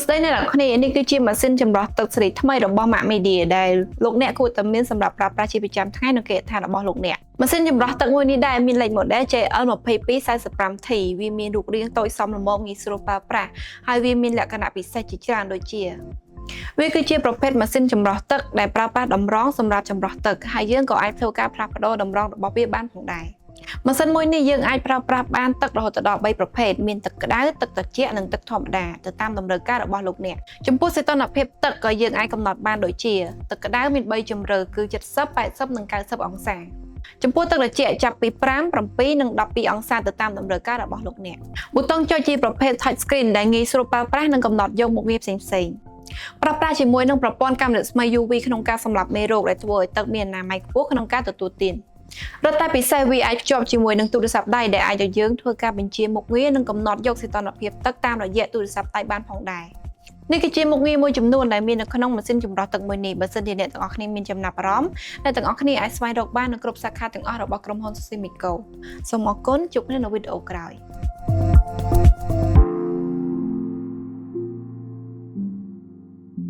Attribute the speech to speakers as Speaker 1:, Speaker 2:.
Speaker 1: ស្ដីអ្នកនរគ្នានេះគឺជាម៉ាស៊ីនចម្រោះទឹកសេរីថ្មីរបស់ Mac Media ដែលលោកអ្នកគួរតែមានសម្រាប់ប្រើប្រាស់ជាប្រចាំថ្ងៃនៅគេហដ្ឋានរបស់លោកអ្នកម៉ាស៊ីនចម្រោះទឹកមួយនេះដែរមានលេខ model JL2245T វាមានរូបរាងតូចសមល្មមងាយស្រួលប្រើប្រាស់ហើយវាមានលក្ខណៈពិសេសជាច្រើនដូចជាវាគឺជាប្រភេទម៉ាស៊ីនចម្រោះទឹកដែលប្រើប្រាស់តម្រងសម្រាប់ចម្រោះទឹកហើយយើងក៏អាចធ្វើការផ្លាស់ប្ដូរតម្រងរបស់វាបានផងដែរម៉ាស៊ីនមួយនេះយើងអាចប្រើប្រាស់បានទឹករហូតដល់3ប្រភេទមានទឹកក្តៅទឹកត្រជាក់និងទឹកធម្មតាទៅតាមតម្រូវការរបស់លោកអ្នកចំពោះសីតុណ្ហភាពទឹកក៏យើងអាចកំណត់បានដូចជាទឹកក្តៅមាន3ជម្រើសគឺ70 80និង90អង្សាចំពោះទឹកត្រជាក់ចាប់ពី5 7និង12អង្សាទៅតាមតម្រូវការរបស់លោកអ្នកប៊ូតុងចុចជាប្រភេទ touch screen ដែលងាយស្រួលប្រើប្រាស់និងកំណត់យកមុខងារផ្សេងៗប្រើប្រាស់ជាមួយនឹងប្រព័ន្ធកាំរស្មី UV ក្នុងការសម្លាប់មេរោគដែលធ្វើឲ្យទឹកមានអនាម័យខ្ពស់ក្នុងការទទួលទានរត់តែពិសេសវាអាចភ្ជាប់ជាមួយនឹងទូរស័ព្ទដៃដែលអាចឲ្យយើងធ្វើការបញ្ជាមុខងារនិងកំណត់យកសីតុណ្ហភាពទឹកតាមរយៈទូរស័ព្ទដៃបានផងដែរនេះគឺជាមុខងារមួយចំនួនដែលមាននៅក្នុងម៉ាស៊ីនចម្រោះទឹកមួយនេះបើសិនជាអ្នកទាំងអស់គ្នាមានចំណាប់អារម្មណ៍អ្នកទាំងអស់គ្នាអាចស្វែងរកបាននៅគ្រប់សាខាទាំងអស់របស់ក្រុមហ៊ុន Simico សូមអរគុណជួបគ្នានៅវីដេអូក្រោយ